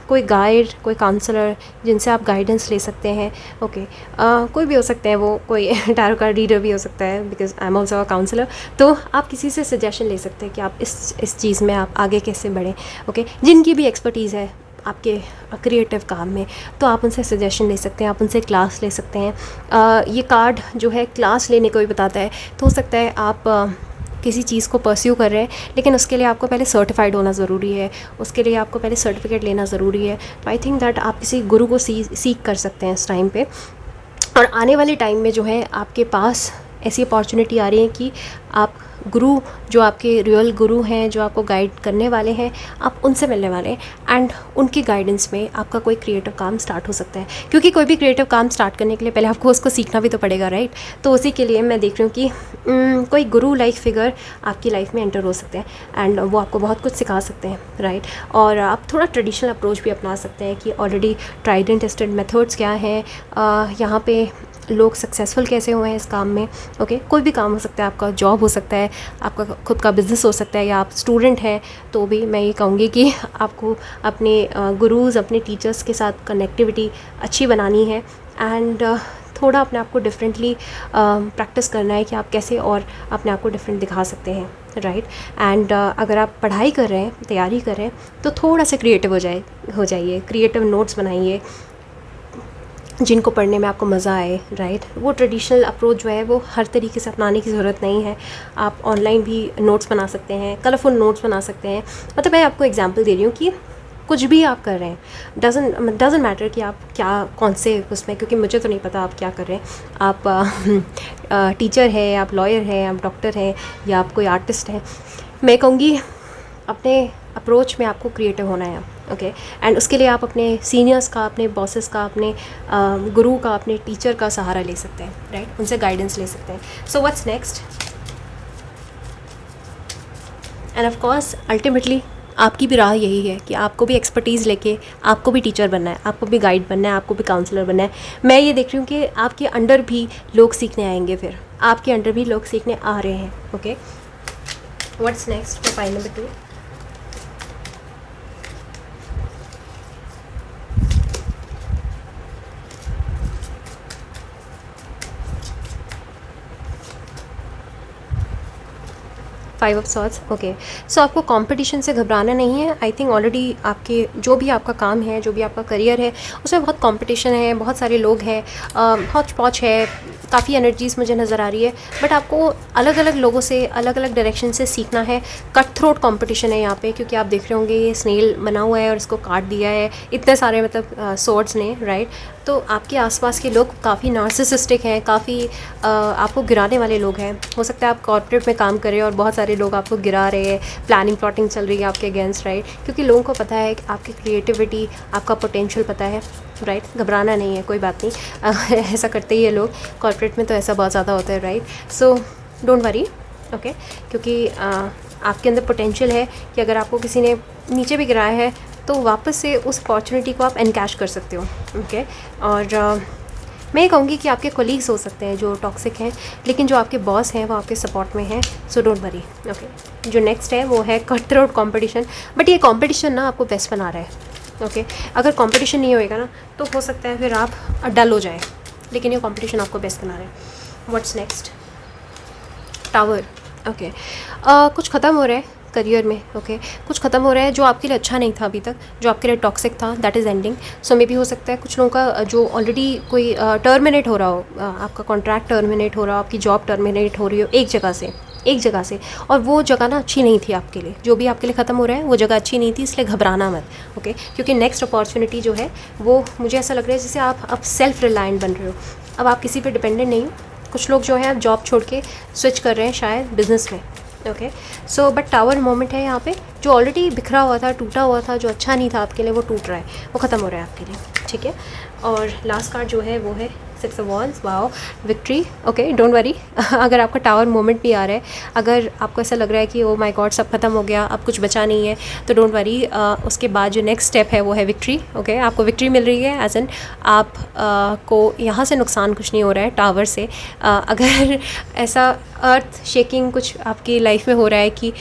कोई गाइड, कोई काउंसलर जिनसे आप गाइडेंस ले सकते हैं. ओके, कोई भी हो सकते हैं, वो कोई टैरो कार्ड रीडर भी हो सकता है, because I am also a counsellor. तो आप किसी से सजेशन ले सकते हैं कि आप इस चीज़ में आप आगे कैसे बढ़ें. ओके, जिनकी भी एक्सपर्टीज़ है आपके क्रिएटिव काम में, तो आप उनसे सजेशन ले सकते हैं, आप उनसे क्लास ले सकते हैं. ये कार्ड जो है क्लास लेने को भी बताता है. तो हो सकता है आप किसी चीज़ को परस्यू कर रहे हैं, लेकिन उसके लिए आपको पहले सर्टिफाइड होना ज़रूरी है, उसके लिए आपको पहले सर्टिफिकेट लेना ज़रूरी है. तो आई थिंक दैट आप किसी गुरु को सीख कर सकते हैं इस टाइम पे. और आने वाले टाइम में जो है आपके पास ऐसी अपॉर्चुनिटी आ रही है कि आप गुरु, जो आपके रियल गुरु हैं, जो आपको गाइड करने वाले हैं, आप उनसे मिलने वाले हैं एंड उनकी गाइडेंस में आपका कोई क्रिएटिव काम स्टार्ट हो सकता है. क्योंकि कोई भी क्रिएटिव काम स्टार्ट करने के लिए पहले आपको उसको सीखना भी तो पड़ेगा, राइट. तो उसी के लिए मैं देख रही हूँ कि कोई गुरु लाइक फिगर आपकी लाइफ में एंटर हो सकते हैं एंड वो आपको बहुत कुछ सिखा सकते हैं, राइट. और आप थोड़ा ट्रेडिशनल अप्रोच भी अपना सकते हैं कि already tried and tested methods क्या हैं, यहाँ पे लोग सक्सेसफुल कैसे हुए हैं इस काम में. ओके, कोई भी काम हो सकता है, आपका जॉब हो सकता है, आपका खुद का बिज़नेस हो सकता है, या आप स्टूडेंट हैं तो भी मैं ये कहूँगी कि आपको अपने गुरुज़, अपने टीचर्स के साथ कनेक्टिविटी अच्छी बनानी है. एंड थोड़ा अपने आप को डिफरेंटली प्रैक्टिस करना है कि आप कैसे और अपने आप को डिफरेंट दिखा सकते हैं, राइट। एंड अगर आप पढ़ाई कर रहे हैं, तैयारी कर रहे हैं, तो थोड़ा सा क्रिएटिव हो जाइए, क्रिएटिव नोट्स बनाइए जिनको पढ़ने में आपको मज़ा आए, राइट। वो ट्रेडिशनल अप्रोच जो है वो हर तरीके से अपनाने की ज़रूरत नहीं है। आप ऑनलाइन भी नोट्स बना सकते हैं, कलरफुल नोट्स बना सकते हैं। मतलब मैं आपको एग्जांपल दे रही हूँ कि कुछ भी आप कर रहे हैं, डजंट मैटर कि आप क्या कौन से उसमें, क्योंकि मुझे तो नहीं पता आप क्या कर रहे हैं। आप टीचर है, आप लॉयर हैं, आप डॉक्टर हैं, या आप कोई आर्टिस्ट हैं। मैं कहूँगी अपने अप्रोच में आपको क्रिएटिव होना है, ओके। एंड उसके लिए आप अपने सीनियर्स का, अपने बॉसेस का, अपने गुरु का, अपने टीचर का सहारा ले सकते हैं, राइट। उनसे गाइडेंस ले सकते हैं। सो what's next? End of course ultimately आपकी भी राह यही है कि आपको भी एक्सपर्टीज़ लेके आपको भी टीचर बनना है, आपको भी गाइड बनना है, आपको भी काउंसलर बनना है। मैं ये देख रही हूँ कि आपके अंडर भी लोग सीखने आएंगे, फिर आपके अंडर भी लोग सीखने आ रहे हैं, okay. What's next for file number 2? Five of swords, okay. So आपको कंपटीशन से घबराना नहीं है। आई थिंक ऑलरेडी आपके जो भी आपका काम है, जो भी आपका करियर है, उसमें बहुत कंपटीशन है, बहुत सारे लोग हैं, हौच पौच है, काफ़ी एनर्जीज़ मुझे नज़र आ रही है। बट आपको अलग अलग लोगों से, अलग अलग डायरेक्शन से सीखना है। कट थ्रोट कंपटीशन है यहाँ पे, क्योंकि आप देख रहे होंगे ये स्नेल बना हुआ है और इसको काट दिया है इतने सारे मतलब सॉर्ड्स ने, राइट। तो आपके आसपास के लोग काफ़ी नार्सिसिस्टिक हैं, काफ़ी आपको गिराने वाले लोग हैं। हो सकता है आप कॉर्पोरेट में काम कर रहे हैं और बहुत सारे लोग आपको गिरा रहे हैं, प्लानिंग प्लॉटिंग चल रही है आपके अगेंस्ट, राइट। क्योंकि लोगों को पता है कि आपकी क्रिएटिविटी, आपका पोटेंशियल पता है, राइट। घबराना नहीं है, कोई बात नहीं। ऐसा करते ही है लोग, कॉर्पोरेट में तो ऐसा बहुत ज़्यादा होता है, right. So don't worry, okay. क्योंकि आपके अंदर पोटेंशियल है कि अगर आपको किसी ने नीचे भी गिराया है तो वापस से उस अपॉर्चुनिटी को आप एनकैश कर सकते हो, ओके। और मैं ये कहूँगी कि आपके कोलीग्स हो सकते हैं जो टॉक्सिक हैं, लेकिन जो आपके बॉस हैं वो आपके सपोर्ट में हैं, सो डोंट वरी, ओके। जो नेक्स्ट है वो है कट थ्रोट कॉम्पिटिशन। बट ये कॉम्पिटिशन ना आपको बेस्ट बना रहा है, ओके। अगर कंपटीशन नहीं होएगा ना तो हो सकता है फिर आप डल हो जाए, लेकिन ये कंपटीशन आपको बेस्ट बना रहा है। What's next? Tower, okay. कुछ ख़त्म हो रहा है करियर में, ओके। कुछ ख़त्म हो रहा है जो आपके लिए अच्छा नहीं था अभी तक, जो आपके लिए टॉक्सिक था, दैट इज़ एंडिंग। सो मे भी हो सकता है कुछ लोगों का जो ऑलरेडी कोई टर्मिनेट हो रहा हो, आपका कॉन्ट्रैक्ट टर्मिनेट हो रहा हो, आपकी जॉब टर्मिनेट हो रही हो एक जगह से, और वो जगह ना अच्छी नहीं थी आपके लिए। जो भी आपके लिए ख़त्म हो रहा है वो जगह अच्छी नहीं थी, इसलिए घबराना मत, ओके। क्योंकि नेक्स्ट अपॉर्चुनिटी जो है वो मुझे ऐसा लग रहा है जैसे आप अब सेल्फ रिलायंट बन रहे हो, अब आप किसी पे डिपेंडेंट नहीं हो। कुछ लोग जो है जॉब छोड़ के स्विच कर रहे हैं शायद बिजनेस में, okay. So but tower moment है यहाँ पे, जो ऑलरेडी बिखरा हुआ था, टूटा हुआ था, जो अच्छा नहीं था आपके लिए, वो टूट रहा है, वो ख़त्म हो रहा है आपके लिए, ठीक है। और लास्ट कार्ड जो है वो है 6 of wands, wow, victory, okay. Don't worry, अगर आपका टावर मोमेंट भी आ रहा है, अगर आपको ऐसा लग रहा है कि ओ माय गॉड सब खत्म हो गया, अब कुछ बचा नहीं है, तो डोंट वरी, उसके बाद जो नेक्स्ट स्टेप है वो है विक्ट्री, ओके। आपको विक्ट्री मिल रही है, एज एन आप को यहाँ से नुकसान कुछ नहीं हो रहा है टावर से। अगर ऐसा अर्थ शेकिंग कुछ आपकी लाइफ में हो रहा है कि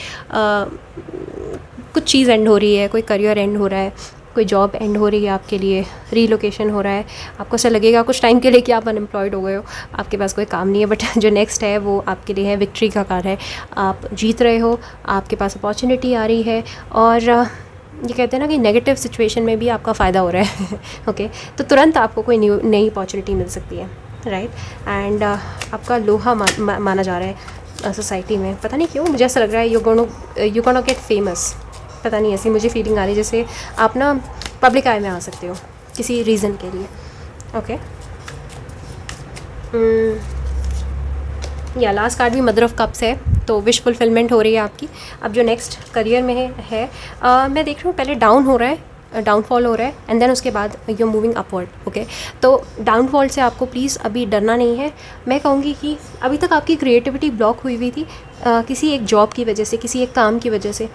कुछ चीज़ एंड हो रही है, कोई करियर एंड हो रहा है, कोई जॉब एंड हो रही है आपके लिए, रीलोकेशन हो रहा है, आपको ऐसा लगेगा कुछ टाइम के लिए कि आप अनएम्प्लॉयड हो गए हो, आपके पास कोई काम नहीं है, बट जो नेक्स्ट है वो आपके लिए है विक्ट्री का कार्ड है। आप जीत रहे हो, आपके पास अपॉर्चुनिटी आ रही है, और ये कहते हैं ना कि नेगेटिव सिचुएशन में भी आपका फ़ायदा हो रहा है, ओके। तो तुरंत आपको कोई नई अपॉर्चुनिटी मिल सकती है, राइट। एंड आपका लोहा माना जा रहा है सोसाइटी में, पता नहीं क्यों मुझे ऐसा लग रहा है यू गोना गेट फेमस, पता नहीं, ऐसी मुझे फीलिंग आ रही है जैसे आप ना पब्लिक आई में आ सकते हो किसी रीज़न के लिए, ओके। या लास्ट कार्ड भी मदर ऑफ कप्स है, तो विश फुलफिलमेंट हो रही है आपकी। अब जो नेक्स्ट करियर में है मैं देख रही हूँ पहले डाउन हो रहा है, डाउनफॉल हो रहा है, एंड देन उसके बाद यू मूविंग अपवर्ड, ओके। तो डाउनफॉल से आपको प्लीज़ अभी डरना नहीं है। मैं कहूँगी कि अभी तक आपकी क्रिएटिविटी ब्लॉक हुई थी किसी एक जॉब की वजह से, किसी एक काम की वजह से,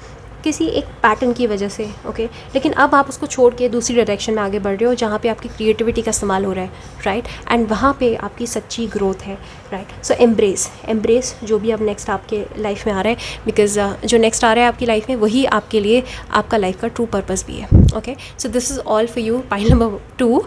किसी एक पैटर्न की वजह से, ओके, लेकिन अब आप उसको छोड़ के दूसरी डायरेक्शन में आगे बढ़ रहे हो जहाँ पे आपकी क्रिएटिविटी का इस्तेमाल हो रहा है, राइट, एंड वहाँ पे आपकी सच्ची ग्रोथ है, राइट। सो एम्ब्रेस जो भी अब नेक्स्ट आपके लाइफ में आ रहा है, बिकॉज जो नेक्स्ट आ रहा है आपकी लाइफ में वही आपके लिए आपका लाइफ का ट्रू पर्पस भी है, okay. So this is all for you, point number 2।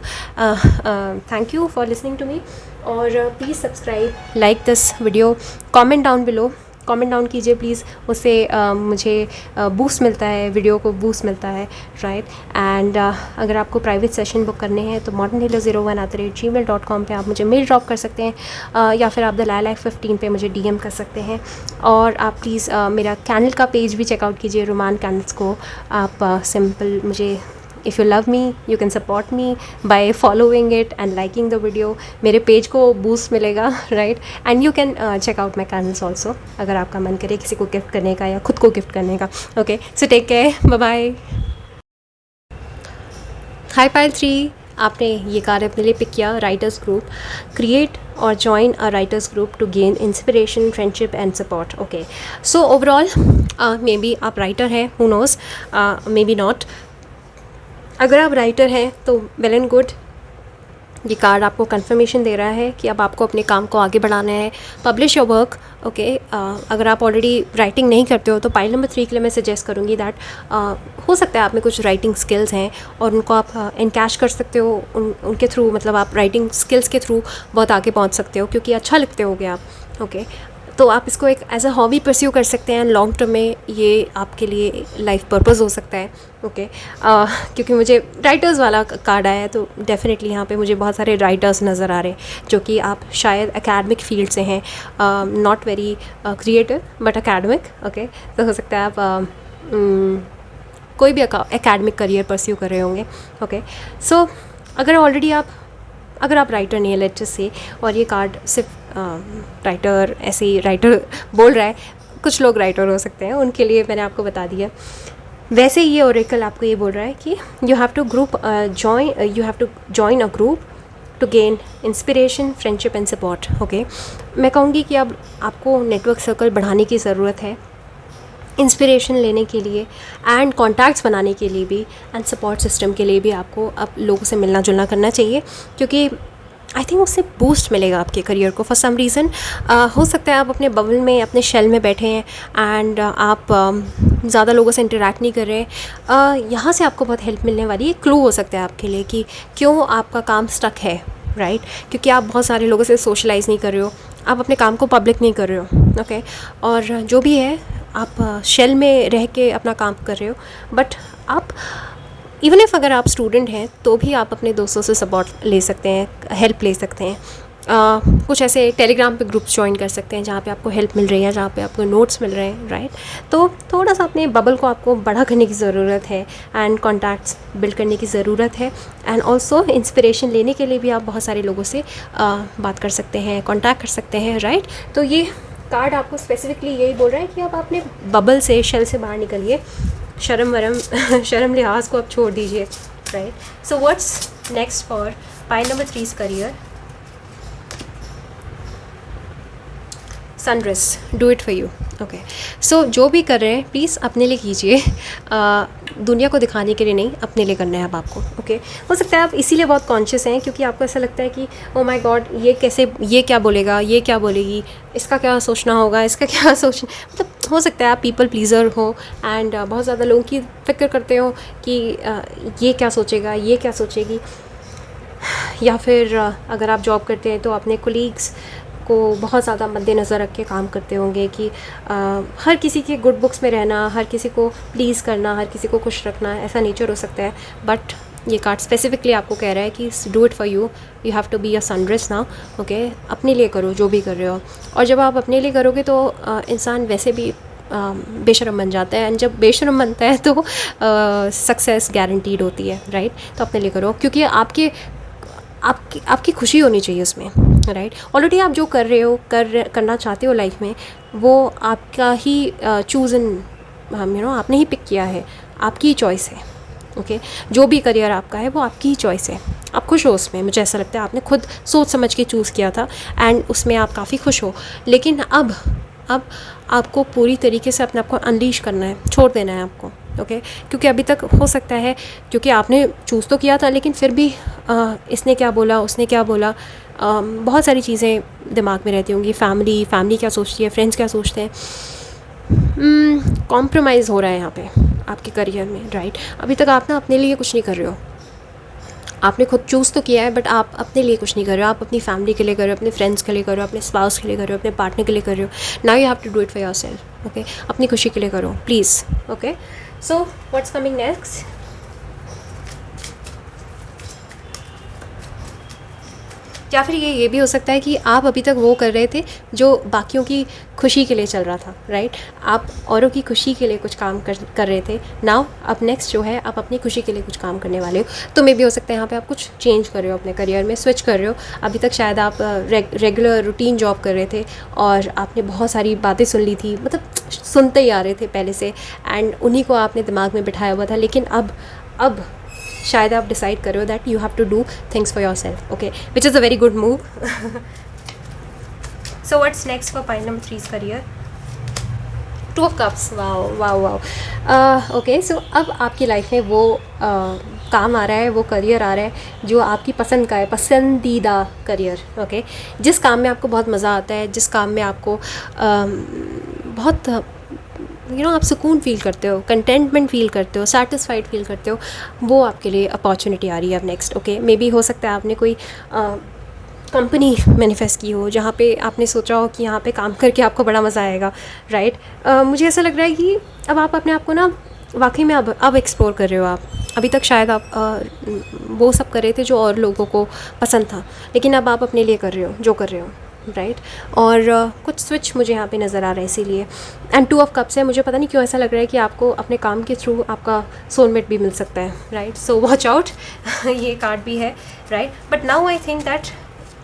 Thank you for listening to me, और please subscribe, like this video, comment down below, comment down कीजिए प्लीज़, उससे मुझे बूस्ट मिलता है, वीडियो को बूस्ट मिलता है, राइट। एंड अगर आपको प्राइवेट सेशन बुक करने हैं तो modernhealer01@gmail.com पे आप मुझे मेल ड्रॉप कर सकते हैं, या फिर आप DalaiLife15 पे मुझे DM कर सकते हैं। और आप प्लीज़ मेरा कैंडल का पेज भी चेकआउट कीजिए, रोमान कैंडल्स को। आप सिंपल मुझे, if you love me you can support me by following it and liking the video, मेरे पेज को बूस्ट मिलेगा, right. And you can check out my candles also, अगर आपका मन करे किसी को गिफ्ट करने का या खुद को गिफ्ट करने का, okay. So take care, bye bye. Hi pile 3, आपने ये कार्य अपने लिए पिक किया, राइटर्स ग्रुप, क्रिएट और join a writers group to gain inspiration, friendship and support, okay. So overall maybe आप राइटर हैं, who knows, maybe not. अगर आप राइटर हैं तो वेल एंड गुड, ये कार्ड आपको कंफर्मेशन दे रहा है कि अब आपको अपने काम को आगे बढ़ाना है, पब्लिश योर वर्क, ओके। अगर आप ऑलरेडी राइटिंग नहीं करते हो तो पाइल नंबर 3 के लिए मैं सजेस्ट करूँगी दैट हो सकता है आप में कुछ राइटिंग स्किल्स हैं और उनको आप एनकैश कर सकते हो, उनके थ्रू, मतलब आप राइटिंग स्किल्स के थ्रू बहुत आगे पहुँच सकते हो क्योंकि अच्छा लिखते होगे आप, ओके। तो आप इसको एक एज अ हॉबी परस्यू कर सकते हैं, लॉन्ग टर्म में ये आपके लिए लाइफ पर्पस हो सकता है, ओके। क्योंकि मुझे राइटर्स वाला कार्ड आया है तो डेफिनेटली यहाँ पे मुझे बहुत सारे राइटर्स नज़र आ रहे हैं जो कि आप शायद एकेडमिक फील्ड से हैं, not very creative but academic, okay. तो हो सकता है आप कोई भी एकेडमिक करियर परस्यू कर रहे होंगे, ओके। सो अगर आप राइटर नहीं है, लेट्स से, और ये कार्ड सिर्फ राइटर, ऐसे ही राइटर बोल रहा है, कुछ लोग राइटर हो सकते हैं, उनके लिए मैंने आपको बता दिया। वैसे ही ये ओरेकल आपको ये बोल रहा है कि you have to join a group to gain inspiration, friendship and support, okay. मैं कहूँगी कि अब आपको नेटवर्क सर्कल बढ़ाने की ज़रूरत है, इंस्पिरेशन लेने के लिए एंड कॉन्टैक्ट्स बनाने के लिए भी, एंड सपोर्ट सिस्टम के लिए भी आपको अब लोगों से मिलना जुलना करना चाहिए, क्योंकि आई थिंक उससे बूस्ट मिलेगा आपके करियर को फॉर सम रीज़न। हो सकता है आप अपने बबल में, अपने शेल में बैठे हैं एंड आप ज़्यादा लोगों से इंटरेक्ट नहीं कर रहे हैं। यहाँ से आपको बहुत हेल्प मिलने वाली है, क्लू हो सकता है आपके लिए कि क्यों आपका काम स्टक है, राइट। क्योंकि आप बहुत सारे लोगों से सोशलाइज़ नहीं कर रहे हो, आप अपने काम को पब्लिक नहीं कर रहे हो, ओके। और जो भी है आप शेल में रह के अपना काम कर रहे हो, बट आप इवन इफ़ अगर आप स्टूडेंट हैं तो भी आप अपने दोस्तों से सपोर्ट ले सकते हैं, हेल्प ले सकते हैं। कुछ ऐसे टेलीग्राम पे ग्रुप्स ज्वाइन कर सकते हैं जहाँ पे आपको हेल्प मिल रही है, जहाँ पे आपको नोट्स मिल रहे हैं, राइट। तो थोड़ा सा अपने बबल को आपको बड़ा करने की ज़रूरत है एंड कॉन्टैक्ट्स बिल्ड करने की ज़रूरत है, एंड ऑल्सो इंस्पिरेशन लेने के लिए भी आप बहुत सारे लोगों से बात कर सकते हैं, कॉन्टैक्ट कर सकते हैं, राइट। तो ये कार्ड आपको स्पेसिफिकली यही बोल रहा है कि अब अपने बबल से, शेल से बाहर निकलिए, शर्म लिहाज को आप छोड़ दीजिए, right. So what's next for pile number 3's career? Sunrise, do it for you, okay. So जो भी कर रहे हैं प्लीज़ अपने लिए कीजिए, दुनिया को दिखाने के लिए नहीं, अपने लिए करना है अब आपको, ओके। हो सकता है आप इसीलिए बहुत कॉन्शियस हैं क्योंकि आपको ऐसा लगता है कि ओ माय गॉड, ये क्या बोलेगा, ये क्या बोलेगी, इसका क्या सोचना होगा, इसका क्या सोचना, मतलब हो सकता है आप पीपल प्लीज़र हो एंड बहुत ज़्यादा लोगों की फिक्र करते हो कि ये क्या सोचेगा, ये क्या सोचेगी। या फिर अगर आप जॉब करते हैं तो अपने कोलीग्स को बहुत ज़्यादा मद्देनज़र रख के काम करते होंगे कि हर किसी के गुड बुक्स में रहना, हर किसी को प्लीज़ करना, हर किसी को खुश रखना, ऐसा नेचर हो सकता है। बट ये कार्ड स्पेसिफिकली आपको कह रहा है कि do it for you, you have to be a sunrise now, okay. अपने लिए करो जो भी कर रहे हो, और जब आप अपने लिए करोगे तो इंसान वैसे भी बेशरम बन जाता है, एंड जब बेशरम बनता है तो सक्सेस गारंटीड होती है, राइट। तो अपने लिए करो क्योंकि आपकी खुशी होनी चाहिए उसमें, राइट। ऑलरेडी आप जो कर रहे हो, करना चाहते हो लाइफ में, वो आपका ही आपने ही पिक किया है, आपकी ही चॉइस है, ओके। जो भी करियर आपका है वो आपकी ही चॉइस है, आप खुश हो उसमें, मुझे ऐसा लगता है आपने खुद सोच समझ के चूज़ किया था एंड उसमें आप काफ़ी खुश हो। लेकिन अब अब आपको पूरी तरीके से अपने आप को अनलीश करना है, छोड़ देना है आपको, ओके। क्योंकि अभी तक हो सकता है, क्योंकि आपने चूज़ तो किया था, लेकिन फिर भी इसने क्या बोला, उसने क्या बोला, बहुत सारी चीज़ें दिमाग में रहती होंगी। फैमिली क्या सोचती है, फ्रेंड्स क्या सोचते हैं। कॉम्प्रोमाइज़ हो रहा है यहाँ पे आपके करियर में, राइट। अभी तक आप ना अपने लिए कुछ नहीं कर रहे हो। आपने खुद चूज़ तो किया है, बट आप अपने लिए कुछ नहीं कर रहे हो। आप अपनी फैमिली के लिए कर रहे हो, अपने फ्रेंड्स के लिए कर रहे हो, अपने स्पाउस के लिए कर रहे हो, अपने पार्टनर के लिए कर रहे हो। Now you have to do it for your self, okay. अपनी खुशी के लिए करो please, okay. So what's coming next? या फिर ये भी हो सकता है कि आप अभी तक वो कर रहे थे जो बाकियों की खुशी के लिए चल रहा था, राइट। आप औरों की खुशी के लिए कुछ काम कर रहे थे। नाउ अब नेक्स्ट जो है, आप अपनी खुशी के लिए कुछ काम करने वाले हो। तो मे भी हो सकता है यहाँ पे आप कुछ चेंज कर रहे हो अपने करियर में, स्विच कर रहे हो। अभी तक शायद आप रेगुलर रूटीन जॉब कर रहे थे और आपने बहुत सारी बातें सुन ली थी, मतलब सुनते ही आ रहे थे पहले से, एंड उन्हीं को आपने दिमाग में बिठाया हुआ था। लेकिन अब शायद आप डिसाइड कर रहे हो that you have to do things for your self, okay, which is a very good move. So what's next for point number 3's career? 2 of Cups, wow. Okay, so अब आपकी लाइफ में वो काम आ रहा है, वो करियर आ रहा है जो आपकी पसंद का है, पसंदीदा करियर, ओके। जिस काम में आपको बहुत मज़ा आता है, जिस काम में आपको बहुत आप सुकून फील करते हो, कंटेंटमेंट फील करते हो, सेटिस्फाइड फील करते हो, वो आपके लिए अपॉर्चुनिटी आ रही है अब नेक्स्ट, ओके। मे बी हो सकता है आपने कोई कंपनी मैनिफेस्ट की हो जहाँ पे आपने सोचा हो कि यहाँ पे काम करके आपको बड़ा मज़ा आएगा, राइट। मुझे ऐसा लग रहा है कि अब आप अपने आप को ना वाकई में अब एक्सप्लोर कर रहे हो। आप अभी तक शायद आप वो सब कर रहे थे जो और लोगों को पसंद था, लेकिन अब आप अपने लिए कर रहे हो जो कर रहे हो, राइट। और कुछ स्विच मुझे यहाँ पे नज़र आ रहा है इसीलिए। एंड 2 of Cups है, मुझे पता नहीं क्यों ऐसा लग रहा है कि आपको अपने काम के थ्रू आपका सोलमेट भी मिल सकता है, राइट। So watch out. ये कार्ड भी है, right. But now I think that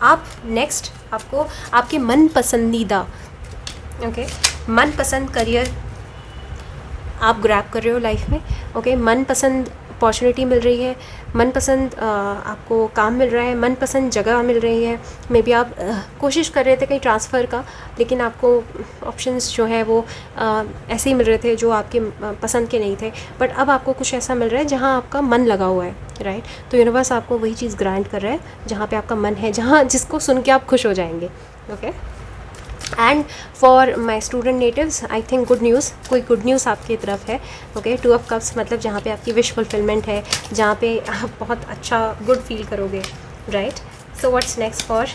आप नेक्स्ट आपको आपके मन पसंदीदा, ओके, मनपसंद करियर आप ग्रैब कर रहे हो लाइफ में, ओके। मनपसंद अपॉर्चुनिटी मिल रही है, मनपसंद आपको काम मिल रहा है, मनपसंद जगह मिल रही है। मे बी आप कोशिश कर रहे थे कहीं ट्रांसफ़र का, लेकिन आपको ऑप्शंस जो है वो ऐसे ही मिल रहे थे जो आपके पसंद के नहीं थे। बट अब आपको कुछ ऐसा मिल रहा है जहाँ आपका मन लगा हुआ है, राइट। तो यूनिवर्स आपको वही चीज़ ग्रांट कर रहा है जहाँ पे आपका मन है, जहाँ जिसको सुन के आप खुश हो जाएंगे, okay. And for my student natives I think good news, कोई गुड न्यूज़ आपकी तरफ है, ओके। 2 of Cups मतलब जहाँ पे आपकी विश फुलफिलमेंट है, जहाँ पे आप बहुत अच्छा गुड फील करोगे, right. So what's next for?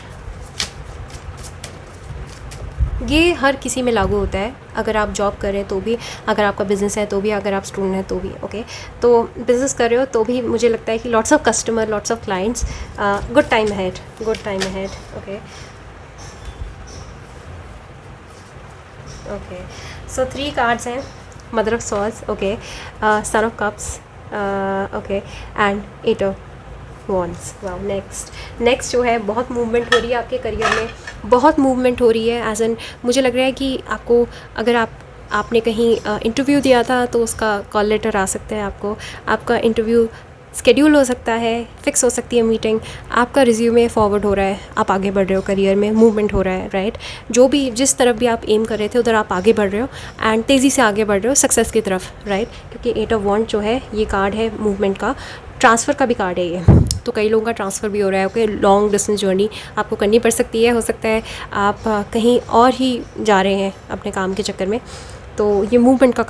ये हर किसी में लागू होता है, अगर आप जॉब कर रहे हैं तो भी, अगर आपका बिज़नेस है तो भी, अगर आप स्टूडेंट हैं तो भी, ओके। तो बिज़नेस कर रहे हो तो भी मुझे लगता है कि lots of customer, lots of clients, good time ahead, okay. Okay, so 3 cards हैं, mother of swords, okay, son of cups, okay, and 8 of Wands। Wow, next जो है बहुत मूवमेंट हो रही है आपके करियर में, बहुत मूवमेंट हो रही है। एज एन मुझे लग रहा है कि आपको, अगर आपने कहीं इंटरव्यू दिया था तो उसका कॉल लेटर आ सकता है आपको, आपका इंटरव्यू स्केड्यूल हो सकता है, फिक्स हो सकती है मीटिंग, आपका रिज्यूमे फॉरवर्ड हो रहा है, आप आगे बढ़ रहे हो करियर में, मूवमेंट हो रहा है, राइट। जो भी जिस तरफ भी आप एम कर रहे थे उधर आप आगे बढ़ रहे हो, एंड तेज़ी से आगे बढ़ रहे हो सक्सेस की तरफ, राइट। क्योंकि 8 of Wands जो है ये कार्ड है मूवमेंट का, ट्रांसफ़र का भी कार्ड है ये। तो कई लोगों का ट्रांसफ़र भी हो रहा है, ओके। लॉन्ग डिस्टेंस जर्नी आपको करनी पड़ सकती है, हो सकता है आप कहीं और ही जा रहे हैं अपने काम के चक्कर में, तो ये मूवमेंट का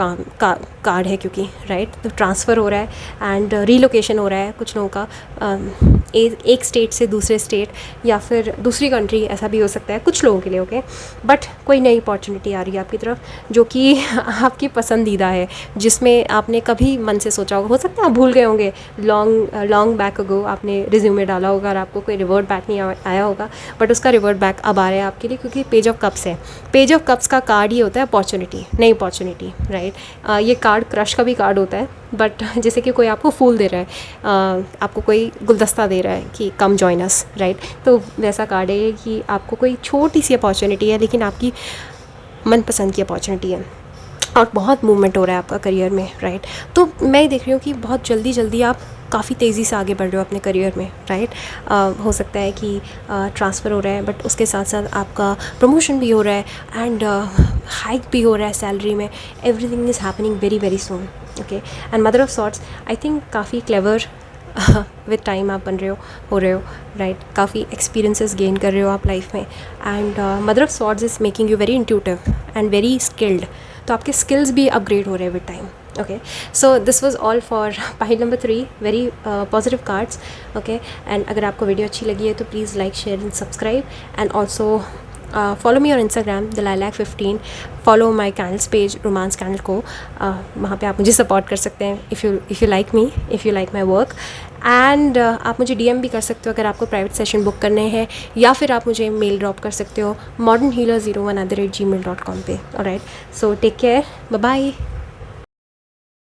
कार्ड है क्योंकि, राइट। तो ट्रांसफ़र हो रहा है एंड रीलोकेशन हो रहा है कुछ लोगों का, एक स्टेट से दूसरे स्टेट या फिर दूसरी कंट्री, ऐसा भी हो सकता है कुछ लोगों के लिए, ओके। बट कोई नई अपॉर्चुनिटी आ रही है आपकी तरफ जो कि आपकी पसंदीदा है, जिसमें आपने कभी मन से सोचा होगा, हो सकता है आप भूल गए होंगे, लॉन्ग बैक अगो आपने रिज्यूमे डाला होगा और आपको कोई रिवर्ट बैक नहीं आया होगा, बट उसका रिवर्ट बैक अब आ रहा है आपके लिए, क्योंकि पेज ऑफ कप्स है। पेज ऑफ कप्स का कार्ड ही होता है अपॉर्चुनिटी, नई अपॉर्चुनिटी, राइट। ये कार्ड क्रश का भी कार्ड होता है, बट जैसे कि कोई आपको फूल दे रहा है, आपको कोई गुलदस्ता दे रहा है कि कम जॉइन अस, राइट। तो वैसा कार्ड है कि आपको कोई छोटी सी अपॉर्चुनिटी है, लेकिन आपकी मनपसंद की अपॉर्चुनिटी है और बहुत मूवमेंट हो रहा है आपका करियर में, राइट। तो मैं देख रही हूँ कि बहुत जल्दी आप काफ़ी तेज़ी से आगे बढ़ रहे हो अपने करियर में, राइट। हो सकता है कि ट्रांसफ़र हो रहा है, बट उसके साथ साथ आपका प्रमोशन भी हो रहा है एंड हाइक भी हो रहा है सैलरी में। Everything is happening very very soon, okay. And mother of swords, I think काफ़ी क्लेवर विद टाइम आप बन रहे हो रहे हो, राइट। काफ़ी एक्सपीरियंसेस गेन कर रहे हो आप लाइफ में। And mother of swords is making you very intuitive and very skilled, तो आपके स्किल्स भी अपग्रेड हो रहे हैं with time, okay. So this was all for pile number 3, very positive cards, okay. And अगर आपको वीडियो अच्छी लगी है तो please like, share and subscribe, and also follow me on Instagram thelilac15, follow my candles page romance candle को, वहाँ पे आप मुझे सपोर्ट कर सकते हैं if you like me, if you like my work. And आप मुझे DM भी कर सकते हो अगर आपको प्राइवेट सेशन बुक करने हैं, या फिर आप मुझे मेल ड्रॉप कर सकते हो modernhealer01@gmail.com पे। Alright, so take care, bye bye.